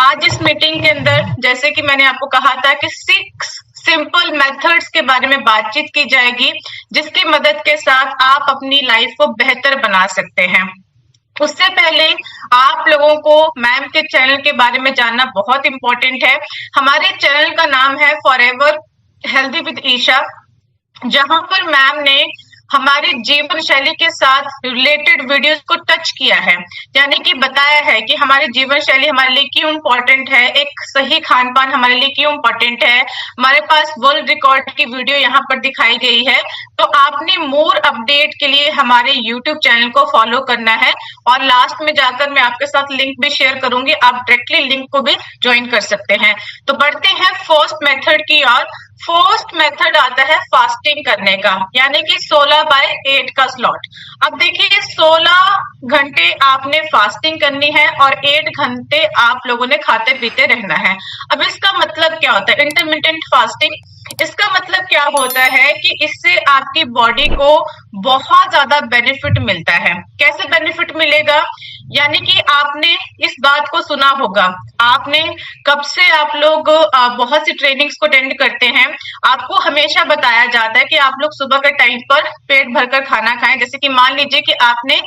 आज इस मीटिंग के अंदर जैसे कि मैंने आपको कहा था कि 6 सिंपल मेथड्स के बारे में बातचीत की जाएगी, जिसकी मदद के साथ आप अपनी लाइफ को बेहतर बना सकते हैं। उससे पहले आप लोगों को मैम के चैनल के बारे में जानना बहुत इम्पोर्टेंट है। हमारे चैनल का नाम है फॉरएवर हेल्दी विद ईशा, जहां पर मैम ने हमारी जीवन शैली के साथ रिलेटेड वीडियोस को टच किया है, यानी कि बताया है कि हमारी जीवन शैली हमारे लिए क्यों इम्पोर्टेंट है, एक सही खान पान हमारे लिए क्यों इम्पोर्टेंट है। हमारे पास वर्ल्ड रिकॉर्ड की वीडियो यहाँ पर दिखाई गई है। तो आपने मोर अपडेट के लिए हमारे यूट्यूब चैनल को फॉलो करना है, और लास्ट में जाकर मैं आपके साथ लिंक भी शेयर करूंगी, आप डायरेक्टली लिंक को भी ज्वाइन कर सकते हैं। तो बढ़ते हैं फर्स्ट मेथड की ओर। फर्स्ट मेथड आता है फास्टिंग करने का, यानी कि 16/8 का स्लॉट। अब देखिए 16 घंटे आपने फास्टिंग करनी है और 8 घंटे आप लोगों ने खाते पीते रहना है। अब इसका मतलब क्या होता है इंटरमिटेंट फास्टिंग? इसका मतलब क्या होता है कि इससे आपकी बॉडी को बहुत ज्यादा बेनिफिट मिलता है। कैसे बेनिफिट मिलेगा? यानी कि आपने इस बात को सुना होगा, आपने कब से आप लोग बहुत सी ट्रेनिंग्स को अटेंड करते हैं, आपको हमेशा बताया जाता है कि आप लोग सुबह के टाइम पर पेट भरकर खाना खाएं। जैसे कि मान लीजिए कि आपने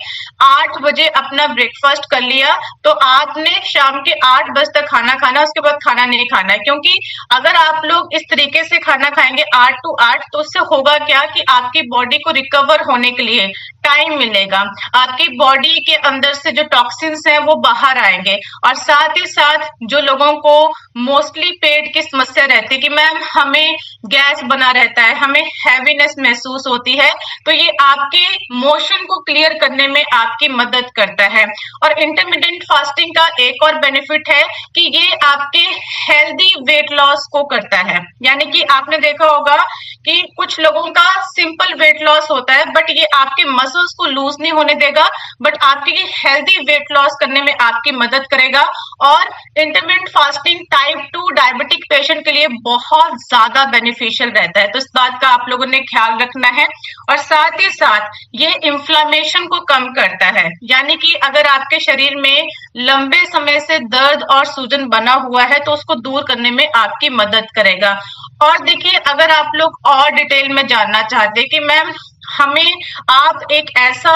8 बजे अपना ब्रेकफास्ट कर लिया, तो आपने शाम के 8 बजे तक खाना खाना, उसके बाद खाना नहीं खाना है। क्योंकि अगर आप लोग इस तरीके से खाना खाएंगे 8 to 8, तो उससे होगा क्या कि आपकी बॉडी को रिकवर होने के लिए टाइम मिलेगा, आपकी बॉडी के अंदर से जो टॉक्सिन्स हैं वो बाहर आएंगे। और साथ ही साथ जो लोगों को मोस्टली पेट की समस्या रहती है कि मैम हमें गैस बना रहता है, हमें हैवीनेस महसूस होती है, तो ये आपके मोशन को क्लियर करने में आपकी मदद करता है। और इंटरमिटेंट फास्टिंग का एक और बेनिफिट है कि ये आपके हेल्दी वेट लॉस को करता है। यानी कि आपने देखा होगा कि कुछ लोगों का सिंपल वेट लॉस होता है, बट ये आपके मसल्स को लूज नहीं होने देगा, बट आपकी हेल्दी वेट लॉस करने में आपकी मदद करेगा। और intermittent fasting type 2 diabetic patient के लिए बहुत ज्यादा बेनिफिशियल रहता है, तो इस बात का आप लोगों ने ख्याल रखना है। और साथ ही साथ ये इन्फ्लामेशन को कम करता है, यानी कि अगर आपके शरीर में लंबे समय से दर्द और सूजन बना हुआ है तो उसको दूर करने में आपकी मदद करेगा। और देखिए, अगर आप लोग और डिटेल में जानना चाहते हैं कि मैम हमें आप एक ऐसा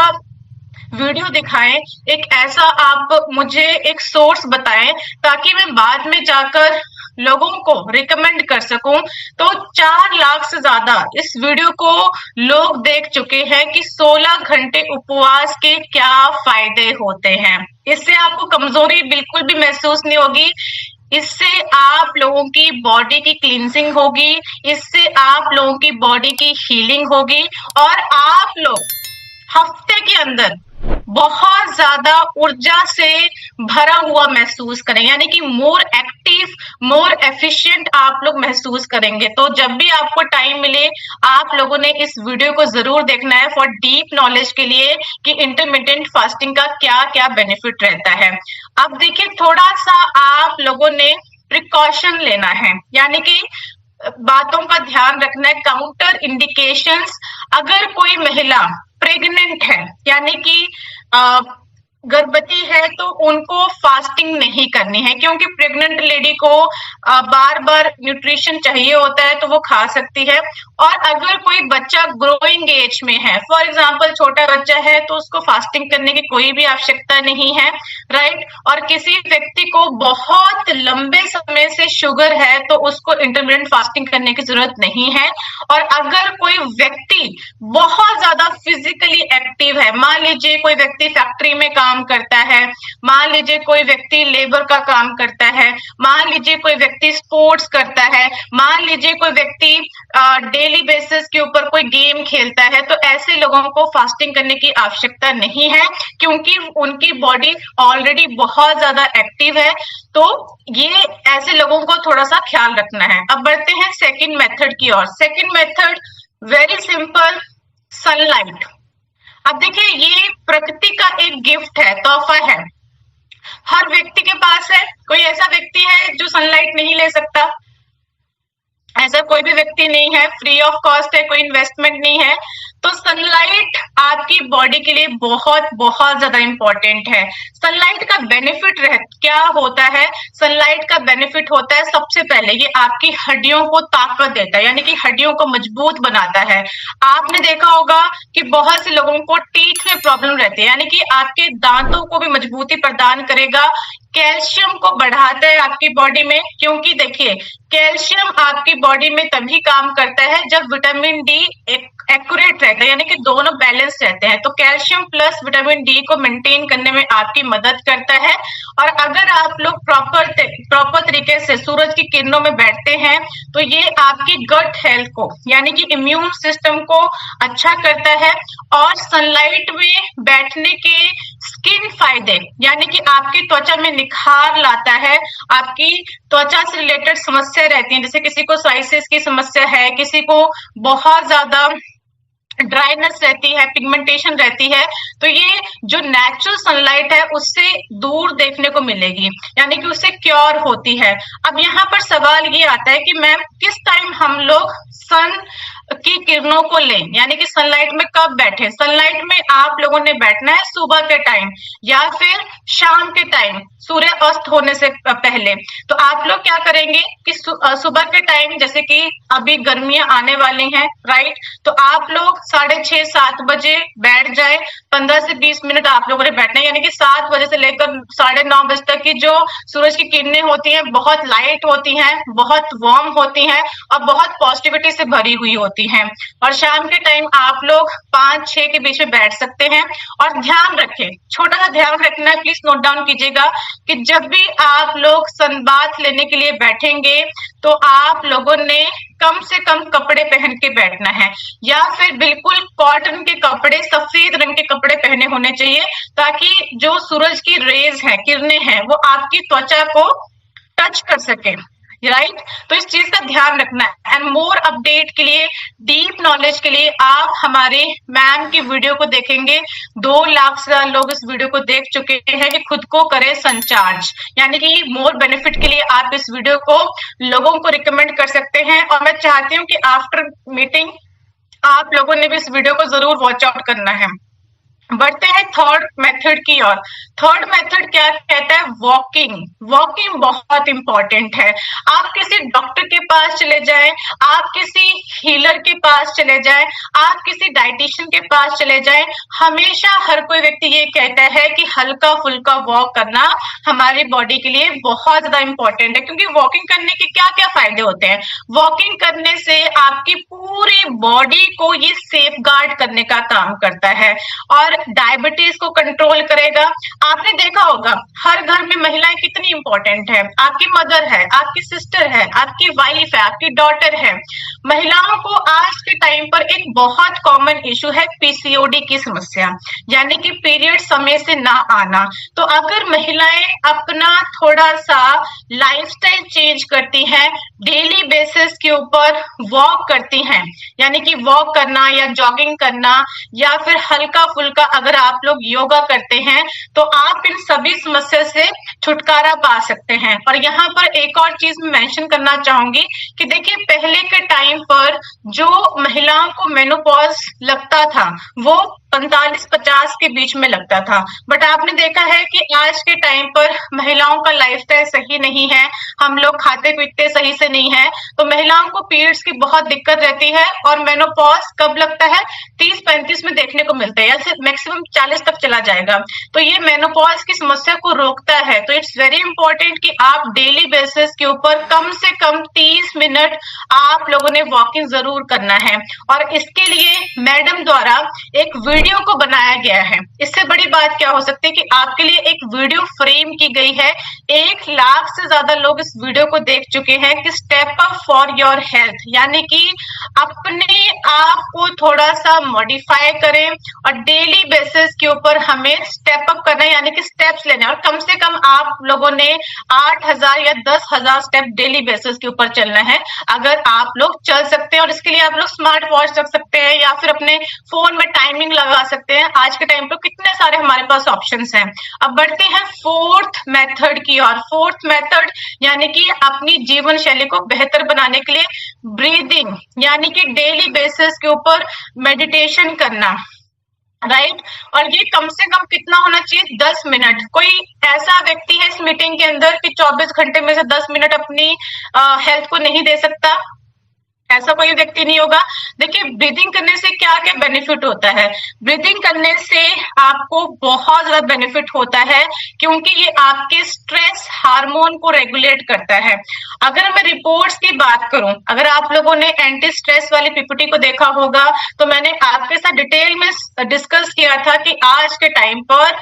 वीडियो दिखाएं, एक ऐसा आप मुझे एक सोर्स बताएं ताकि मैं बाद में जाकर लोगों को रिकमेंड कर सकूं, तो 4 लाख से ज्यादा इस वीडियो को लोग देख चुके हैं कि 16 घंटे उपवास के क्या फायदे होते हैं। इससे आपको कमजोरी बिल्कुल भी महसूस नहीं होगी, इससे आप लोगों की बॉडी की क्लींजिंग होगी, इससे आप लोगों की बॉडी की हीलिंग होगी, और आप लोग हफ्ते के अंदर बहुत ज्यादा ऊर्जा से भरा हुआ महसूस करें, यानी कि मोर एक्टिव, मोर एफिशिएंट आप लोग महसूस करेंगे। तो जब भी आपको टाइम मिले आप लोगों ने इस वीडियो को जरूर देखना है फॉर डीप नॉलेज के लिए कि इंटरमिटेंट फास्टिंग का क्या क्या बेनिफिट रहता है। अब देखिए, थोड़ा सा आप लोगों ने प्रिकॉशन लेना है, यानी कि बातों का ध्यान रखना है। काउंटर इंडिकेशंस, अगर कोई महिला प्रेग्नेंट है यानी कि गर्भवती है, तो उनको फास्टिंग नहीं करनी है, क्योंकि प्रेग्नेंट लेडी को बार बार न्यूट्रिशन चाहिए होता है, तो वो खा सकती है। और अगर कोई बच्चा ग्रोइंग एज में है, फॉर एग्जांपल छोटा बच्चा है, तो उसको फास्टिंग करने की कोई भी आवश्यकता नहीं है, राइट। और किसी व्यक्ति को बहुत लंबे समय से शुगर है, तो उसको इंटरमिटेंट फास्टिंग करने की जरूरत नहीं है। और अगर कोई व्यक्ति बहुत ज्यादा फिजिकली एक्टिव है, मान लीजिए कोई व्यक्ति फैक्ट्री में काम करता है, मान लीजिए कोई व्यक्ति लेबर का काम करता है, मान लीजिए कोई व्यक्ति स्पोर्ट्स करता है, मान लीजिए कोई व्यक्ति डेली बेसिस के ऊपर कोई गेम खेलता है, तो ऐसे लोगों को फास्टिंग करने की आवश्यकता नहीं है, क्योंकि उनकी बॉडी ऑलरेडी बहुत ज्यादा एक्टिव है। तो ये ऐसे लोगों को थोड़ा सा ख्याल रखना है। अब बढ़ते हैं सेकंड मेथड की ओर। Second method very simple, sunlight. अब देखिए, ये प्रकृति का एक गिफ्ट है, तोहफा है, हर व्यक्ति के पास है। कोई ऐसा व्यक्ति है जो सनलाइट नहीं ले सकता? ऐसा कोई भी व्यक्ति नहीं है, फ्री ऑफ कॉस्ट है, कोई इन्वेस्टमेंट नहीं है। तो सनलाइट आपकी बॉडी के लिए बहुत बहुत ज्यादा इंपॉर्टेंट है। सनलाइट का बेनिफिट क्या होता है? सनलाइट का बेनिफिट होता है, सबसे पहले ये आपकी हड्डियों को ताकत देता है, यानी कि हड्डियों को मजबूत बनाता है। आपने देखा होगा कि बहुत से लोगों को टीथ में प्रॉब्लम रहती है, यानी कि आपके दांतों को भी मजबूती प्रदान करेगा। कैल्शियम को बढ़ाता है आपकी बॉडी में, क्योंकि देखिए कैल्शियम आपकी बॉडी में तभी काम करता है जब विटामिन डी एक्यूरेट रहता है, यानी कि दोनों बैलेंस रहते हैं। तो कैल्शियम प्लस विटामिन डी को मेंटेन करने में आपकी मदद करता है। और अगर आप लोग प्रॉपर तरीके से सूरज की किरणों में बैठते हैं तो ये आपकी गट हेल्थ को, यानी कि इम्यून सिस्टम को अच्छा करता है। और सनलाइट में बैठने के स्किन फायदे, यानी कि आपकी त्वचा में निखार लाता है। आपकी त्वचा से रिलेटेड समस्या रहती है, जैसे किसी को सोराइसिस की समस्या है, किसी को बहुत ज्यादा ड्राइनेस रहती है, पिगमेंटेशन रहती है, तो ये जो नेचुरल सनलाइट है उससे दूर देखने को मिलेगी, यानी कि उससे क्योर होती है। अब यहाँ पर सवाल ये आता है कि मैम किस टाइम हम लोग सन की किरणों को लें, यानी कि सनलाइट में कब बैठे? सनलाइट में आप लोगों ने बैठना है सुबह के टाइम या फिर शाम के टाइम, सूर्य अस्त होने से पहले। तो आप लोग क्या करेंगे कि सुबह के टाइम, जैसे कि अभी गर्मियां आने वाली हैं, राइट, तो आप लोग 6:30-7 बजे बैठ जाए। 15 से 20 मिनट आप लोगों ने बैठना है, यानी कि 7 बजे से लेकर 9:30 बजे तक की जो सूरज की किरणें होती हैं बहुत लाइट होती हैं, बहुत वार्म होती हैं और बहुत पॉजिटिविटी से भरी हुई होती हैं। और शाम के टाइम आप लोग 5-6 के बीच में बैठ सकते हैं। और ध्यान रखें, छोटा सा ध्यान रखना है, प्लीज नोट डाउन कीजिएगा कि जब भी आप लोग सनबाथ लेने के लिए बैठेंगे तो आप लोगों ने कम से कम कपड़े पहन के बैठना है, या फिर बिल्कुल कॉटन के कपड़े, सफेद रंग के कपड़े पहने होने चाहिए, ताकि जो सूरज की रेज है, किरणें हैं, वो आपकी त्वचा को टच कर सके, राइट। तो इस चीज का ध्यान रखना है। एंड मोर अपडेट के लिए, डीप नॉलेज के लिए आप हमारे मैम की वीडियो को देखेंगे। 2 लाख से ज्यादा लोग इस वीडियो को देख चुके हैं कि खुद को करें सनचार्ज, यानी कि मोर बेनिफिट के लिए आप इस वीडियो को लोगों को रिकमेंड कर सकते हैं। और मैं चाहती हूँ कि आफ्टर मीटिंग आप लोगों ने भी इस वीडियो को जरूर वॉच आउट करना है। बढ़ते हैं थर्ड मेथड की ओर। थर्ड मेथड क्या कहता है? वॉकिंग। वॉकिंग बहुत इंपॉर्टेंट है। आप किसी डॉक्टर के पास चले जाएं, आप किसी हीलर के पास चले जाएं, आप किसी डाइटिशियन के पास चले जाएं, हमेशा हर कोई व्यक्ति ये कहता है कि हल्का फुल्का वॉक करना हमारी बॉडी के लिए बहुत ज्यादा इंपॉर्टेंट है। क्योंकि वॉकिंग करने के क्या क्या फायदे होते हैं? वॉकिंग करने से आपकी पूरी बॉडी को ये सेफ गार्ड करने का काम करता है और डायबिटीज को कंट्रोल करेगा। आपने देखा होगा हर घर में महिलाएं कितनी इंपॉर्टेंट है। आपकी मदर है, आपकी सिस्टर है, आपकी वाइफ है, आपकी डॉटर है। महिलाओं को आज के टाइम पर एक बहुत कॉमन इशू है पीसीओडी की समस्या, यानी कि पीरियड समय से ना आना। तो अगर महिलाएं अपना थोड़ा सा लाइफस्टाइल चेंज करती हैं, डेली बेसिस के ऊपर वॉक करती हैं, यानी कि वॉक करना या जॉगिंग करना या फिर हल्का फुल्का अगर आप लोग योगा करते हैं, तो आप इन सभी समस्या से छुटकारा पा सकते हैं। और यहाँ पर एक और चीज मैं मेंशन करना चाहूंगी कि देखिए पहले के टाइम पर जो महिलाओं को मेनोपॉज लगता था वो 45-50 के बीच में लगता था, बट आपने देखा है कि आज के टाइम पर महिलाओं का लाइफस्टाइल सही नहीं है, हम लोग खाते पीते सही से नहीं है, तो महिलाओं को पीरियड्स की बहुत दिक्कत रहती है। और मेनोपॉज कब लगता है? 30-35 में देखने को मिलता है, या फिर मैक्सिमम 40 तक चला जाएगा। तो ये मेनोपॉज की समस्या को रोकता है। तो इट्स वेरी इंपॉर्टेंट कि आप डेली बेसिस के ऊपर कम से कम 30 मिनट आप लोगों ने वॉकिंग जरूर करना है। और इसके लिए मैडम द्वारा एक वीडियो को बनाया गया है। इससे बड़ी बात क्या हो सकती है कि आपके लिए एक वीडियो फ्रेम की गई है। 1 लाख से ज्यादा लोग इस वीडियो को देख चुके हैं कि step up for your health, यानी कि अपने आप को थोड़ा सा मॉडिफाई करें और डेली बेसिस के ऊपर हमें स्टेप अप करना है, यानी कि स्टेप्स लेने। और कम से कम आप लोगों ने 8,000 या 10,000 स्टेप डेली बेसिस के ऊपर चलना है, अगर आप लोग चल सकते हैं। और इसके लिए आप लोग स्मार्ट वॉच रख सकते हैं या फिर अपने फोन में टाइमिंग लगा सकते हैं। आज के टाइम पर कितने सारे हमारे पास ऑप्शंस हैं। अब बढ़ते हैं फोर्थ मेथड की ओर। फोर्थ मेथड यानी यानी कि अपनी जीवन शैली को बेहतर बनाने के लिए ब्रीदिंग यानी कि डेली बेसिस के ऊपर मेडिटेशन करना, राइट। और ये कम से कम कितना होना चाहिए, 10 मिनट। कोई ऐसा व्यक्ति है इस मीटिंग के अंदर कि 24 घंटे में से 10 मिनट अपनी हेल्थ को नहीं दे सकता? ऐसा कोई व्यक्ति नहीं होगा। देखिए ब्रीदिंग करने से क्या क्या बेनिफिट होता है। ब्रीदिंग करने से आपको बहुत ज्यादा बेनिफिट होता है क्योंकि ये आपके स्ट्रेस हार्मोन को रेगुलेट करता है। अगर मैं रिपोर्ट्स की बात करूं, अगर आप लोगों ने एंटी स्ट्रेस वाली पीपीटी को देखा होगा तो मैंने आपके साथ डिटेल में डिस्कस किया था कि आज के टाइम पर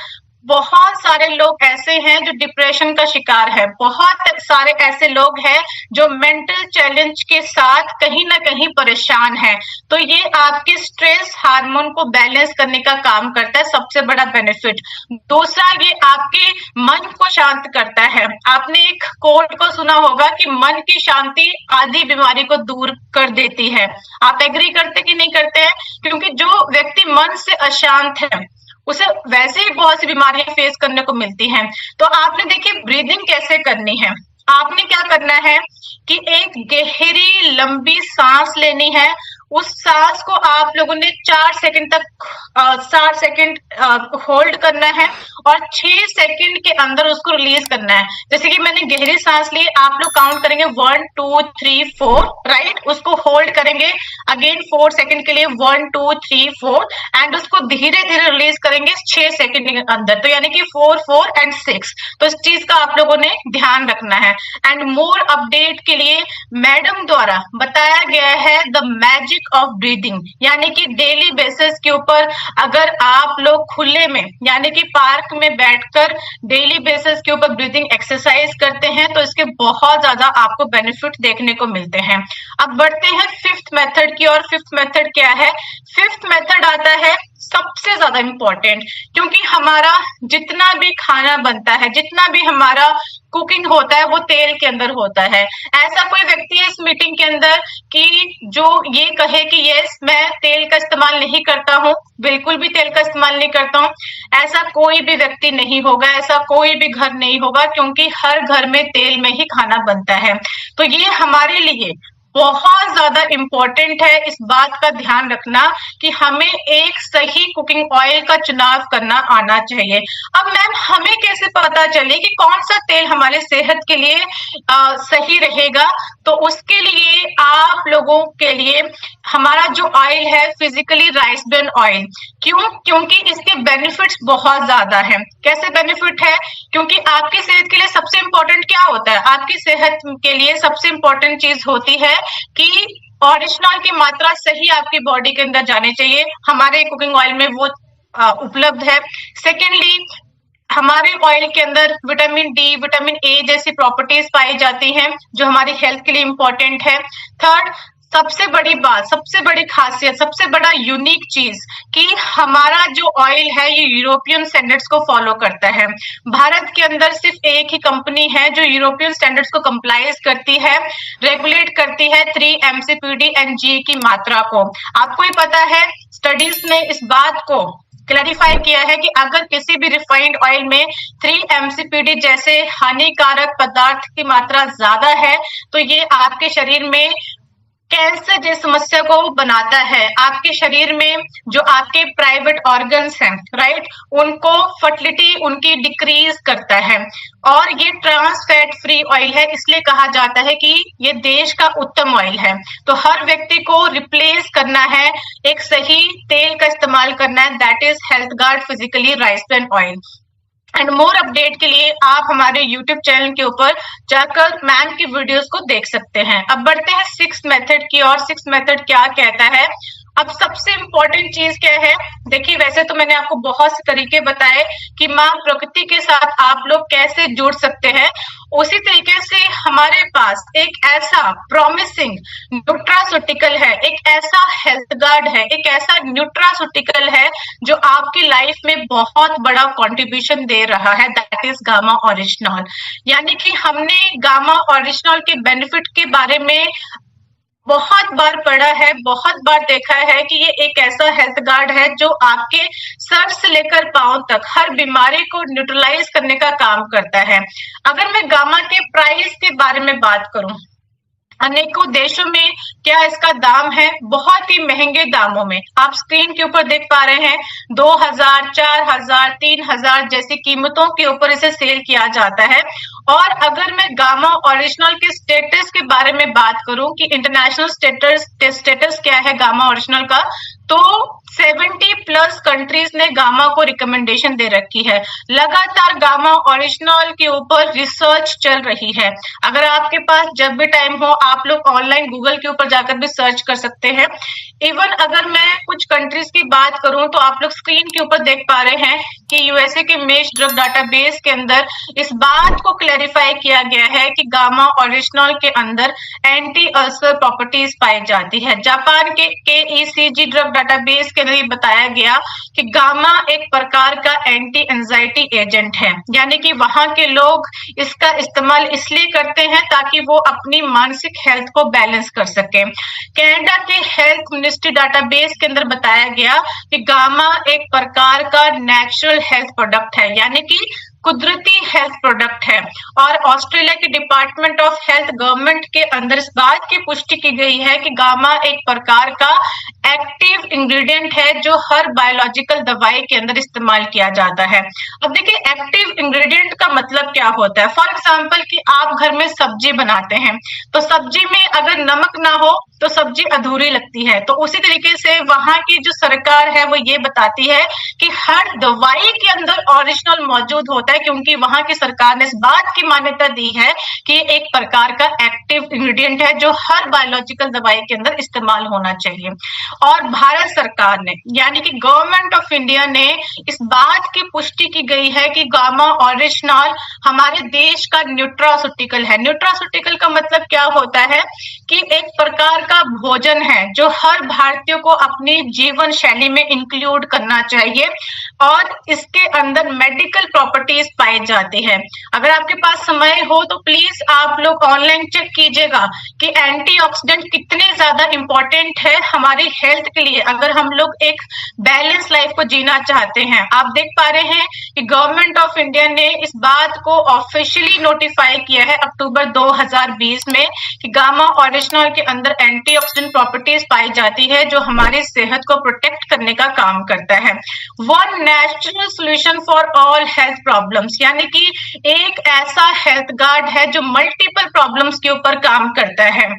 बहुत सारे लोग ऐसे हैं जो डिप्रेशन का शिकार है, बहुत सारे ऐसे लोग हैं जो मेंटल चैलेंज के साथ कहीं ना कहीं परेशान है। तो ये आपके स्ट्रेस हार्मोन को बैलेंस करने का काम करता है, सबसे बड़ा बेनिफिट। दूसरा, ये आपके मन को शांत करता है। आपने एक कोट को सुना होगा कि मन की शांति आधी बीमारी को दूर कर देती है। आप एग्री करते कि नहीं करते हैं? क्योंकि जो व्यक्ति मन से अशांत है उसे वैसे ही बहुत सी बीमारियां फेस करने को मिलती हैं। तो आपने देखिए ब्रीदिंग कैसे करनी है। आपने क्या करना है कि एक गहरी लंबी सांस लेनी है। उस सांस को आप लोगों ने 4 सेकंड तक 7 सेकंड होल्ड करना है और 6 सेकंड के अंदर उसको रिलीज करना है। जैसे कि मैंने गहरी सांस ली, आप लोग काउंट करेंगे 1 2 3 4, राइट। उसको होल्ड करेंगे अगेन 4 सेकंड के लिए 1 2 3 4 एंड उसको धीरे धीरे रिलीज करेंगे 6 सेकंड के अंदर, तो यानी कि 4 4 एंड 6। तो इस चीज का आप लोगों ने ध्यान रखना है। एंड मोर अपडेट के लिए मैडम द्वारा बताया गया है द मैजिक ऑफ ब्रीदिंग, यानी कि डेली बेसिस के ऊपर अगर आप लोग खुले में यानी कि पार्क में बैठकर डेली बेसिस के ऊपर ब्रीदिंग एक्सरसाइज करते हैं तो इसके बहुत ज्यादा आपको बेनिफिट देखने को मिलते हैं। अब बढ़ते हैं फिफ्थ मेथड की और। फिफ्थ मेथड क्या है? फिफ्थ मेथड आता है सबसे ज्यादा इंपॉर्टेंट, क्योंकि हमारा जितना भी खाना बनता है, जितना भी हमारा कुकिंग होता है वो तेल के अंदर होता है। ऐसा कोई व्यक्ति है इस मीटिंग के अंदर कि जो ये कहे कि यस मैं तेल का इस्तेमाल नहीं करता हूँ, बिल्कुल भी तेल का इस्तेमाल नहीं करता हूँ? ऐसा कोई भी व्यक्ति नहीं होगा, ऐसा कोई भी घर नहीं होगा, क्योंकि हर घर में तेल में ही खाना बनता है। तो ये हमारे लिए बहुत ज्यादा इंपॉर्टेंट है इस बात का ध्यान रखना कि हमें एक सही कुकिंग ऑयल का चुनाव करना आना चाहिए। अब मैम हमें कैसे पता चले कि कौन सा तेल हमारे सेहत के लिए सही रहेगा? तो उसके लिए आप लोगों के लिए हमारा जो ऑयल है फिजिकली राइस ब्रेन ऑयल। क्यों? क्योंकि इसके बेनिफिट्स बहुत ज्यादा हैं। कैसे बेनिफिट है? क्योंकि आपकी सेहत के लिए सबसे इंपॉर्टेंट क्या होता है? आपकी सेहत के लिए सबसे इंपॉर्टेंट चीज होती है कि ऑरिजिनल की मात्रा सही आपकी बॉडी के अंदर जानी चाहिए। हमारे कुकिंग ऑयल में वो उपलब्ध है। सेकेंडली, हमारे ऑयल के अंदर विटामिन डी, विटामिन ए जैसी प्रॉपर्टीज पाई जाती हैं जो हमारी हेल्थ के लिए इंपॉर्टेंट है। थर्ड, सबसे बड़ी बात, सबसे बड़ी खासियत, सबसे बड़ा यूनिक चीज कि हमारा जो ऑयल है ये यूरोपियन स्टैंडर्ड्स को फॉलो करता है। भारत के अंदर सिर्फ एक ही कंपनी है जो यूरोपियन स्टैंडर्ड्स को कंप्लाइज करती है, रेगुलेट करती है 3 MCPD एंड जी की मात्रा को। आपको ही पता है, स्टडीज ने इस बात को क्लैरिफाई किया है कि अगर किसी भी रिफाइंड ऑयल में 3 MCPD जैसे हानिकारक पदार्थ की मात्रा ज्यादा है तो ये आपके शरीर में कैंसर जैसी समस्या को बनाता है। आपके शरीर में जो आपके प्राइवेट ऑर्गन्स हैं, राइट, उनको फर्टिलिटी उनकी डिक्रीज करता है। और ये ट्रांस फैट फ्री ऑयल है, इसलिए कहा जाता है कि ये देश का उत्तम ऑयल है। तो हर व्यक्ति को रिप्लेस करना है, एक सही तेल का इस्तेमाल करना है, that is health guard physically rice bran oil. And more update के लिए आप हमारे YouTube चैनल के ऊपर जाकर मैम की वीडियोस को देख सकते हैं। अब बढ़ते हैं सिक्स्थ मेथड की और। सिक्स्थ मेथड क्या कहता है? अब सबसे इंपॉर्टेंट चीज क्या है? देखिए वैसे तो मैंने आपको बहुत से तरीके बताए कि माँ प्रकृति के साथ आप लोग कैसे जुड़ सकते हैं, उसी तरीके से हमारे पास एक ऐसा प्रॉमिसिंग न्यूट्रास्यूटिकल है, एक ऐसा हेल्थ गार्ड है, एक ऐसा न्यूट्रास्यूटिकल है जो आपकी लाइफ में बहुत बड़ा कंट्रीब्यूशन दे रहा है, दैट इज गामा ओरिजिनल। यानी कि हमने गामा ओरिजिनल के बेनिफिट के बारे में बहुत बार पढ़ा है, बहुत बार देखा है कि ये एक ऐसा हेल्थ गार्ड है जो आपके सर से लेकर पांव तक हर बीमारी को न्यूट्रलाइज करने का काम करता है। अगर मैं गामा के प्राइस के बारे में बात करूं, अनेकों देशों में क्या इसका दाम है, बहुत ही महंगे दामों में। आप स्क्रीन के ऊपर देख पा रहे हैं 2000, 4000, 3000 जैसी कीमतों के ऊपर इसे सेल किया जाता है। और अगर मैं गामा ओरिजिनल के स्टेटस के बारे में बात करूं कि इंटरनेशनल स्टेटस क्या है गामा ओरिजिनल का, तो 70+ कंट्रीज ने गामा को रिकमेंडेशन दे रखी है। लगातार गामा ओरिजिनल के ऊपर रिसर्च चल रही है। अगर आपके पास जब भी टाइम हो, आप लोग ऑनलाइन गूगल के ऊपर जाकर भी सर्च कर सकते हैं। इवन अगर मैं कुछ कंट्रीज की बात करूं तो आप लोग स्क्रीन के ऊपर देख पा रहे हैं कि यूएसए के मेश ड्रग डाटाबेस के अंदर इस बात को क्लैरिफाई किया गया है कि गामा ओरिजिनल के अंदर एंटी अल्सर प्रॉपर्टीज पाई जाती है। जापान के केईसीजी ड्रग डाटाबेस के अंदर बताया गया कि गामा एक प्रकार का एंटी एंजाइटी एजेंट है, यानी कि वहां के लोग इसका इस्तेमाल इसलिए करते हैं ताकि वो अपनी मानसिक हेल्थ को बैलेंस कर सके। कनाडा के हेल्थ मिनिस्ट्री डाटाबेस के अंदर बताया गया कि गामा एक प्रकार का नेचुरल हेल्थ प्रोडक्ट है, यानी कि कुदरती हेल्थ प्रोडक्ट है। और ऑस्ट्रेलिया के डिपार्टमेंट ऑफ हेल्थ गवर्नमेंट के अंदर इस बात की पुष्टि की गई है कि गामा एक प्रकार का एक्टिव इंग्रेडिएंट है जो हर बायोलॉजिकल दवाई के अंदर इस्तेमाल किया जाता है। अब देखिए एक्टिव इंग्रेडिएंट का मतलब क्या होता है। फॉर एग्जाम्पल कि आप घर में सब्जी बनाते हैं तो सब्जी में अगर नमक ना हो तो सब्जी अधूरी लगती है। तो उसी तरीके से वहां की जो सरकार है वो ये बताती है कि हर दवाई के अंदर ओरिजिनल मौजूद होता है, क्योंकि वहां की सरकार ने इस बात की मान्यता दी है कि एक प्रकार का एक्टिव इंग्रेडिएंट है जो हर बायोलॉजिकल दवाई के अंदर इस्तेमाल होना चाहिए। और भारत सरकार ने यानी कि गवर्नमेंट ऑफ इंडिया ने इस बात की पुष्टि की गई है कि गामा ओरिजिनल हमारे देश का न्यूट्रास्यूटिकल है। न्यूट्रास्यूटिकल का मतलब क्या होता है कि एक प्रकार का भोजन है जो हर भारतीय को अपनी जीवन शैली में इंक्लूड करना चाहिए और इसके अंदर मेडिकल प्रॉपर्टीज पाई जाती है। अगर आपके पास समय हो तो प्लीज आप लोग ऑनलाइन चेक कीजिएगा कि एंटीऑक्सीडेंट कितने ज्यादा इंपॉर्टेंट है हमारी हेल्थ के लिए, अगर हम लोग एक बैलेंस लाइफ को जीना चाहते हैं। आप देख पा रहे हैं कि गवर्नमेंट ऑफ इंडिया ने इस बात को ऑफिशियली नोटिफाई किया है अक्टूबर 2020 में कि गामा ओरिजिनल के अंदर एंटीऑक्सीडेंट प्रॉपर्टीज पाई जाती है जो हमारी सेहत को प्रोटेक्ट करने का काम करता है। One natural solution for all health problems, यानी कि एक ऐसा हेल्थ गार्ड है जो मल्टीपल प्रॉब्लम्स के ऊपर काम करता है।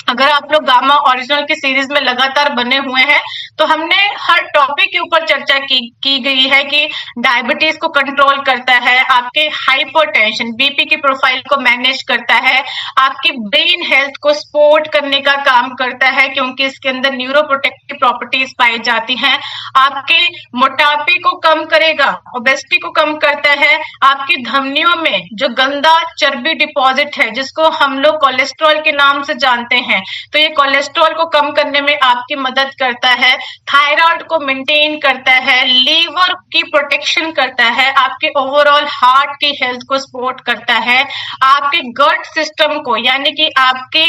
अगर आप लोग गामा ओरिजिनल की सीरीज में लगातार बने हुए हैं तो हमने हर टॉपिक के ऊपर चर्चा की गई है कि डायबिटीज को कंट्रोल करता है, आपके हाइपरटेंशन बीपी की प्रोफाइल को मैनेज करता है, आपकी ब्रेन हेल्थ को सपोर्ट करने का काम करता है क्योंकि इसके अंदर न्यूरोप्रोटेक्टिव प्रॉपर्टीज पाई जाती हैं, आपके मोटापे को कम करेगा, ओबेसिटी को कम करता है, आपकी धमनियों में जो गंदा चर्बी डिपॉजिट है जिसको हम लोग कोलेस्ट्रॉल के नाम से जानते हैं, तो ये कोलेस्ट्रॉल को कम करने में आपकी मदद करता है, थायराइड को मेंटेन करता है, लीवर की प्रोटेक्शन करता है, आपके ओवरऑल हार्ट की हेल्थ को सपोर्ट करता है, आपके गट सिस्टम को यानी कि आपके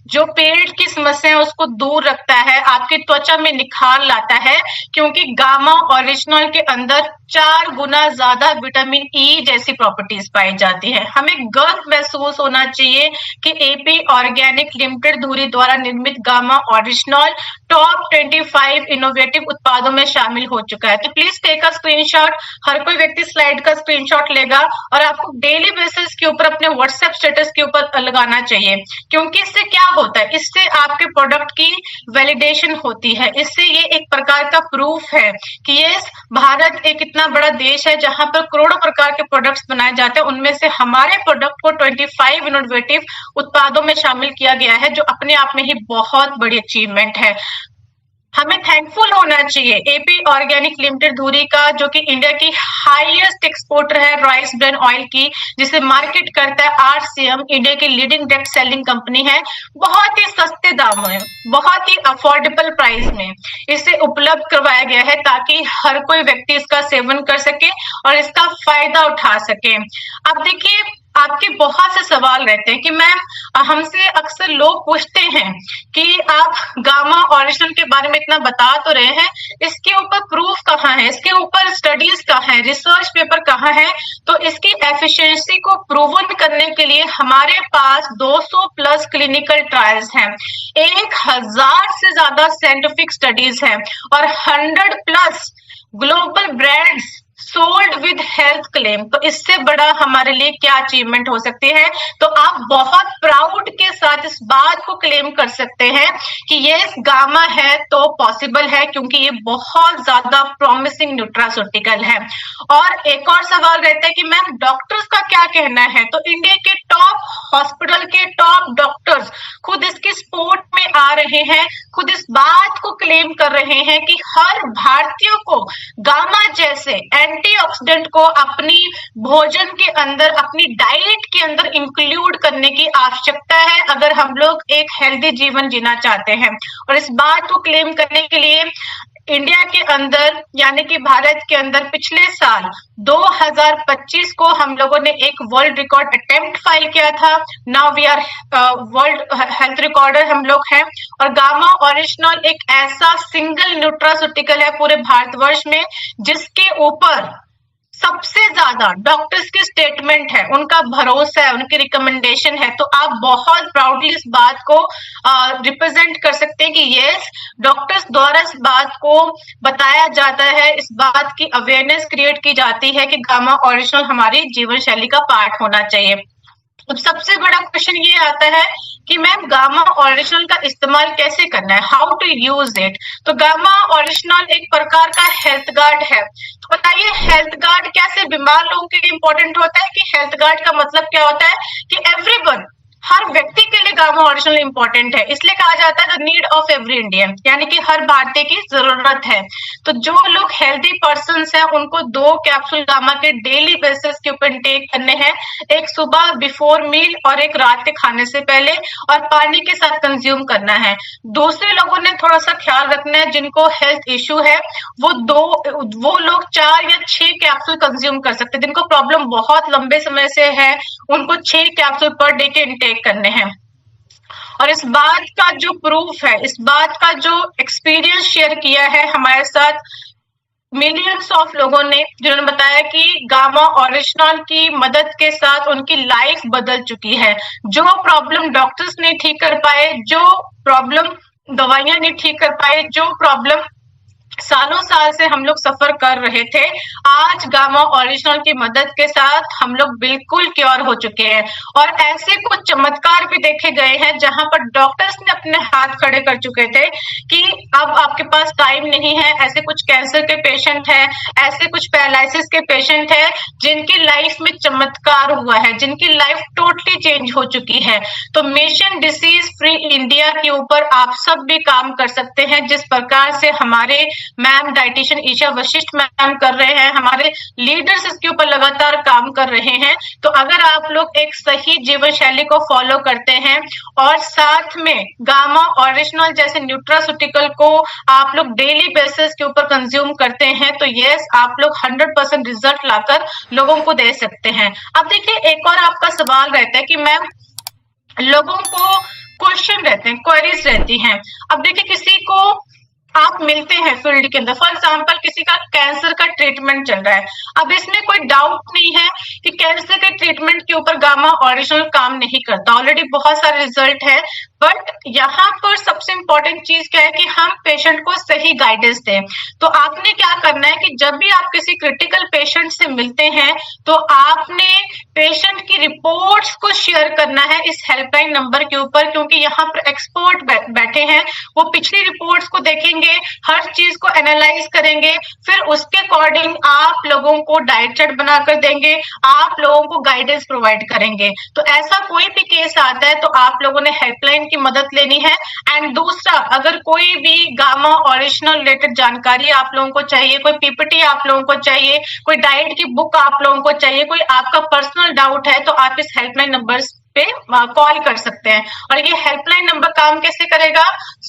जो पेट की समस्या है उसको दूर रखता है, आपकी त्वचा में निखार लाता है क्योंकि गामा ओरिजिनल के अंदर 4 गुना ज्यादा विटामिन ई जैसी प्रॉपर्टीज पाई जाती है। हमें गर्व महसूस होना चाहिए कि एपी ऑर्गेनिक लिमिटेड धुरी द्वारा निर्मित गामा ओरिजिनल टॉप 25 इनोवेटिव उत्पादों में शामिल हो चुका है। तो प्लीज टेक अ स्क्रीनशॉट। हर कोई व्यक्ति स्लाइड का स्क्रीनशॉट लेगा और आपको डेली बेसिस के ऊपर अपने व्हाट्सएप स्टेटस के ऊपर लगाना चाहिए, क्योंकि इससे क्या होता है, इससे आपके प्रोडक्ट की वैलिडेशन होती है। इससे ये एक प्रकार का प्रूफ है कि ये भारत एक इतना बड़ा देश है जहां पर करोड़ों प्रकार के प्रोडक्ट्स बनाए जाते हैं, उनमें से हमारे प्रोडक्ट को 25 इनोवेटिव उत्पादों में शामिल किया गया है, जो अपने आप में ही बहुत बड़ी अचीवमेंट है। हमें थैंकफुल होना चाहिए एपी ऑर्गेनिक लिमिटेड धुरी का, जो कि इंडिया की हाईएस्ट एक्सपोर्टर है राइस ब्रान ऑयल की, जिसे मार्केट करता है आरसीएम, इंडिया की लीडिंग डायरेक्ट सेलिंग कंपनी है। बहुत ही सस्ते दामों में, बहुत ही अफोर्डेबल प्राइस में इसे उपलब्ध करवाया गया है ताकि हर कोई व्यक्ति इसका सेवन कर सके और इसका फायदा उठा सके। अब देखिए आपके बहुत से सवाल रहते हैं कि मैम हमसे अक्सर लोग पूछते हैं कि आप गामा ओरिजिनल के बारे में इतना बता तो रहे हैं, इसके ऊपर प्रूफ कहाँ है, इसके ऊपर स्टडीज कहाँ है, रिसर्च पेपर कहाँ है। तो इसकी एफिशिएंसी को प्रूवन करने के लिए हमारे पास 200 प्लस क्लिनिकल ट्रायल्स हैं, 1000 से ज्यादा साइंटिफिक स्टडीज हैं और 100 plus global brands sold with health claim. तो इससे बड़ा हमारे लिए क्या अचीवमेंट हो सकती है। तो आप बहुत प्राउड के साथ इस बात को क्लेम कर सकते हैं कि ये गामा है तो पॉसिबल है, क्योंकि ये बहुत ज्यादा प्रॉमिसिंग न्यूट्रास्यूटिकल है। और एक और सवाल रहता है कि मैम डॉक्टर्स का क्या कहना है। तो इंडिया के टॉप हॉस्पिटल के टॉप डॉक्टर्स खुद इसकी सपोर्ट में आ रहे हैं, खुद इस बात को क्लेम कर रहे हैं कि हर भारतीय को गामा जैसे एंटीऑक्सीडेंट को अपनी भोजन के अंदर, अपनी डाइट के अंदर इंक्लूड करने की आवश्यकता है अगर हम लोग एक हेल्दी जीवन जीना चाहते हैं। और इस बात को क्लेम करने के लिए इंडिया के अंदर यानी कि भारत के अंदर पिछले साल 2025 को हम लोगों ने एक वर्ल्ड रिकॉर्ड अटेम्प्ट फाइल किया था। Now we are world health recorder हम लोग हैं। और गामा ओरिजिनल एक ऐसा सिंगल न्यूट्रास्यूटिकल है पूरे भारतवर्ष में जिसके ऊपर सबसे ज्यादा डॉक्टर्स की स्टेटमेंट है, उनका भरोसा है, उनकी रिकमेंडेशन है। तो आप बहुत प्राउडली इस बात को रिप्रेजेंट कर सकते हैं कि यस, डॉक्टर्स द्वारा इस बात को बताया जाता है, इस बात की अवेयरनेस क्रिएट की जाती है कि गामा ओरिजिनल हमारी जीवन शैली का पार्ट होना चाहिए। अब सबसे बड़ा क्वेश्चन ये आता है कि मैम गामा ओरिजिनल का इस्तेमाल कैसे करना है, हाउ टू यूज इट। तो गामा ओरिजिनल एक प्रकार का हेल्थ गार्ड है। तो बताइए हेल्थ गार्ड कैसे बीमार लोगों के लिए इंपॉर्टेंट होता है कि हेल्थ गार्ड का मतलब क्या होता है कि एवरीवन, हर व्यक्ति के लिए गामा ओरिजिनल इंपॉर्टेंट है। इसलिए कहा जाता है the need of every Indian, यानी कि हर भारतीय की जरूरत है। तो जो लोग हेल्दी पर्सन्स हैं उनको 2 कैप्सूल गामा के डेली बेसिस के ऊपर इंटेक करने हैं, एक सुबह बिफोर मील और एक रात के खाने से पहले, और पानी के साथ कंज्यूम करना है। दूसरे लोगों ने थोड़ा सा ख्याल रखना है, जिनको हेल्थ इश्यू है वो लोग 4 या 6 कैप्सूल कंज्यूम कर सकते हैं। जिनको प्रॉब्लम बहुत लंबे समय से है उनको 6 कैप्सूल पर डे के इंटेक करने हैं। और इस बात का जो प्रूफ है, इस बात का जो एक्सपीरियंस शेयर किया है हमारे साथ मिलियंस ऑफ लोगों ने, जिन्होंने बताया कि गामा ओरिजिनल की मदद के साथ उनकी लाइफ बदल चुकी है। जो प्रॉब्लम डॉक्टर्स नहीं ठीक कर पाए, जो प्रॉब्लम दवाइयां नहीं ठीक कर पाए, जो प्रॉब्लम सालों साल से हम लोग सफर कर रहे थे, आज गामा ओरिजिनल की मदद के साथ हम लोग बिल्कुल क्योर हो चुके हैं। और ऐसे कुछ चमत्कार भी देखे गए हैं जहां पर डॉक्टर्स ने अपने हाथ खड़े कर चुके थे कि अब आपके पास टाइम नहीं है। ऐसे कुछ कैंसर के पेशेंट हैं, ऐसे कुछ पैरालिसिस के पेशेंट हैं जिनकी लाइफ में चमत्कार हुआ है, जिनकी लाइफ टोटली चेंज हो चुकी है। तो मिशन डिसीज फ्री इंडिया के ऊपर आप सब भी काम कर सकते हैं, जिस प्रकार से हमारे ma'am dietitian Isha Vashishtha ma'am कर रहे हैं, हमारे लीडर्स इसके ऊपर लगातार काम कर रहे हैं। तो अगर आप लोग एक सही जीवन शैली को फॉलो करते हैं और साथ में गामा ओरिजिनल जैसे न्यूट्रास्यूटिकल को आप लोग डेली बेसिस के ऊपर कंज्यूम करते हैं, तो यस, आप लोग 100% रिजल्ट लाकर लोगों को दे सकते हैं। अब देखिए एक और आपका सवाल रहता है कि मैम लोगों को क्वेश्चन रहते हैं, क्वेरीज रहती हैं। अब देखिए किसी को आप मिलते हैं फील्ड के अंदर, फॉर एग्जाम्पल किसी का कैंसर का ट्रीटमेंट चल रहा है। अब इसमें कोई डाउट नहीं है कि कैंसर के ट्रीटमेंट के ऊपर गामा ओरिजिनल काम नहीं करता, ऑलरेडी बहुत सारे रिजल्ट है। बट यहाँ पर सबसे इंपॉर्टेंट चीज क्या है कि हम पेशेंट को सही गाइडेंस दें। तो आपने क्या करना है कि जब भी आप किसी क्रिटिकल पेशेंट से मिलते हैं तो आपने पेशेंट की रिपोर्ट्स को शेयर करना है इस हेल्पलाइन नंबर के ऊपर, क्योंकि यहाँ पर एक्सपर्ट बैठे हैं, वो पिछली रिपोर्ट्स को देखेंगे, हर चीज को एनालाइज करेंगे, फिर उसके अकॉर्डिंग आप लोगों को डाइट चार्ट बनाकर देंगे, आप लोगों को गाइडेंस प्रोवाइड करेंगे। तो ऐसा कोई भी केस आता है तो आप लोगों ने हेल्पलाइन की मदद लेनी है। एंड दूसरा, अगर कोई भी गामा ओरिजिनल रिलेटेड जानकारी आप लोगों को चाहिए, कोई पीपीटी आप लोगों को चाहिए, कोई डाइट की बुक आप लोगों को चाहिए, कोई आपका पर्सनल डाउट है, तो आप इस हेल्पलाइन नंबर पे कॉल कर सकते हैं। और ये हेल्पलाइन नंबर काम कैसे करेगा,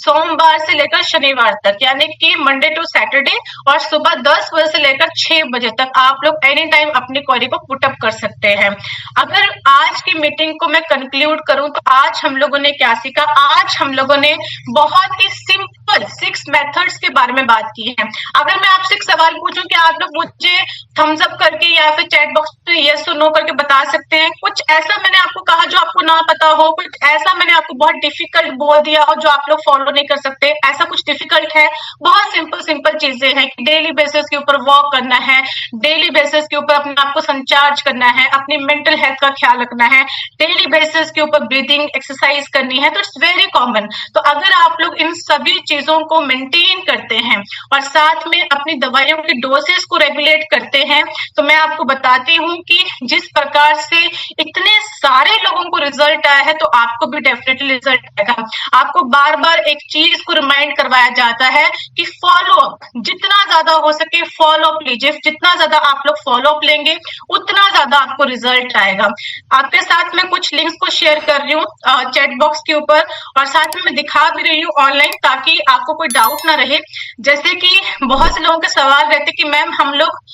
सोमवार से लेकर शनिवार तक, यानी कि मंडे टू सैटरडे, और सुबह 10 बजे से लेकर 6 बजे तक आप लोग एनी टाइम अपनी क्वेरी को पुटअप कर सकते हैं। अगर आज की मीटिंग को मैं कंक्लूड करूं तो आज हम लोगों ने क्या सीखा? आज हम लोगों ने बहुत ही सिंपल 6 मेथड्स के बारे में बात की है। अगर मैं आपसे एक सवाल पूछूं कि आप लोग मुझे थम्स अप करके या फिर चैट बॉक्स में यस और नो करके बता सकते हैं कुछ ऐसा मैंने आपको कहा जो आपको ना पता हो, कुछ ऐसा मैंने आपको बहुत डिफिकल्ट बोल दिया हो जो आप लोग फॉलो नहीं कर सकते, ऐसा कुछ डिफिकल्ट है? बहुत सिंपल सिंपल चीजें हैं कि डेली बेसिस के ऊपर वॉक करना है, डेली बेसिस के ऊपर अपने आप को संचार्ज करना है, अपनी मेंटल हेल्थ का ख्याल रखना है, डेली बेसिस के ऊपर ब्रीदिंग एक्सरसाइज करनी है। तो इट्स वेरी कॉमन। तो अगर आप लोग इन सभी चीजों को मेंटेन करते हैं और साथ में अपनी दवाइयों की डोसेस को रेगुलेट करते हैं, तो मैं आपको बताती हूँ कि जिस प्रकार से इतने सारे लोगों को रिजल्ट आया है, तो आपको भी डेफिनेटली रिजल्ट आएगा। आपको बार बार एक चीज को रिमाइंड करवाया जाता है कि फॉलो अप, जितना ज्यादा हो सके फॉलो अप लीजिए। जितना ज्यादा आप लोग फॉलो अप लेंगे उतना ज्यादा आपको रिजल्ट आएगा। आपके साथ में कुछ लिंक्स को शेयर कर रही हूँ चैट बॉक्स के ऊपर, और साथ में मैं दिखा भी रही हूँ ऑनलाइन, ताकि आपको कोई डाउट ना रहे। जैसे कि बहुत से लोगों के सवाल रहते कि मैम हम लोग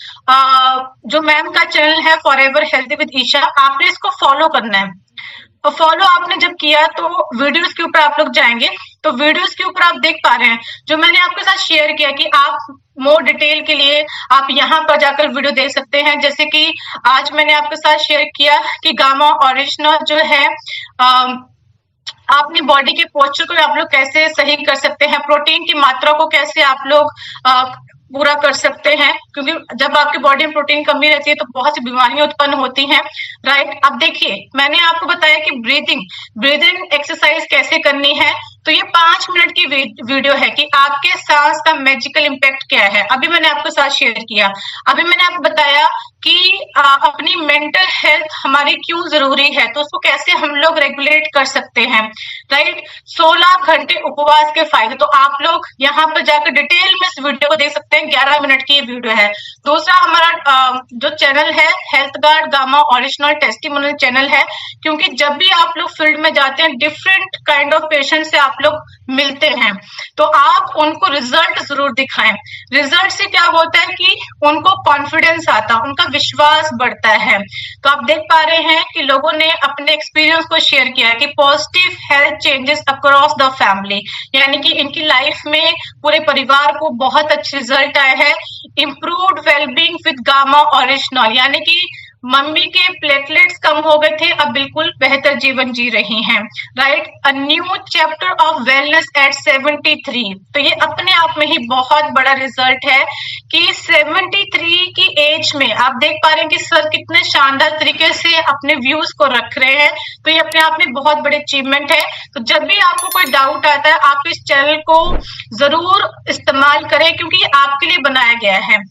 जो मैम का चैनल है फॉरएवर हेल्दी विद ईशा, आपने इसको फॉलो करना है। और फॉलो आपने जब किया तो वीडियोस के ऊपर आप लोग जाएंगे, तो वीडियोस के ऊपर आप देख पा रहे हैं जो मैंने आपके साथ शेयर किया कि आप मोर डिटेल के लिए आप यहाँ पर जाकर वीडियो देख सकते हैं। जैसे कि आज मैंने आपके साथ शेयर किया कि गामा ओरिजिनल जो है अपनी बॉडी के पोस्चर को आप लोग कैसे सही कर सकते हैं, प्रोटीन की मात्रा को कैसे आप लोग पूरा कर सकते हैं, क्योंकि जब आपकी बॉडी में प्रोटीन कमी रहती है तो बहुत सी बीमारियां उत्पन्न होती हैं, राइट। अब देखिए मैंने आपको बताया कि ब्रीदिंग एक्सरसाइज कैसे करनी है। तो ये 5 मिनट की वीडियो है कि आपके सांस का मैजिकल इम्पैक्ट क्या है। अभी मैंने आपके साथ शेयर किया, अभी मैंने आपको बताया कि अपनी मेंटल हेल्थ हमारी क्यों जरूरी है, तो उसको कैसे हम लोग रेगुलेट कर सकते हैं, राइट। 16 घंटे उपवास के फायदे, तो आप लोग यहाँ पर जाकर डिटेल में इस वीडियो को देख सकते हैं। 11 मिनट की ये वीडियो है। दूसरा हमारा जो चैनल है health guard gamma original testimonial channel है, क्योंकि जब भी आप लोग फील्ड में जाते हैं डिफरेंट काइंड ऑफ पेशेंट से आप लोग मिलते हैं, तो आप उनको रिजल्ट जरूर दिखाएं। रिजल्ट से क्या होता है कि उनको कॉन्फिडेंस आता है, उनका विश्वास बढ़ता है। तो आप देख पा रहे हैं कि लोगों ने अपने एक्सपीरियंस को शेयर किया है कि positive health changes across the family, यानी कि इनकी लाइफ में पूरे परिवार को बहुत अच्छे रिजल्ट आए हैं। Improved wellbeing with gamma original, यानी कि मम्मी के प्लेटलेट्स कम हो गए थे, अब बिल्कुल बेहतर जीवन जी रही हैं, right. A new chapter of wellness at 73। तो ये अपने आप में ही बहुत बड़ा रिजल्ट है कि 73 की एज में आप देख पा रहे हैं कि सर कितने शानदार तरीके से अपने व्यूज को रख रहे हैं। तो ये अपने आप में बहुत बड़े अचीवमेंट है। तो जब भी आपको कोई डाउट आता है आप इस चैनल को जरूर इस्तेमाल करें, क्योंकि ये आपके लिए बनाया गया है।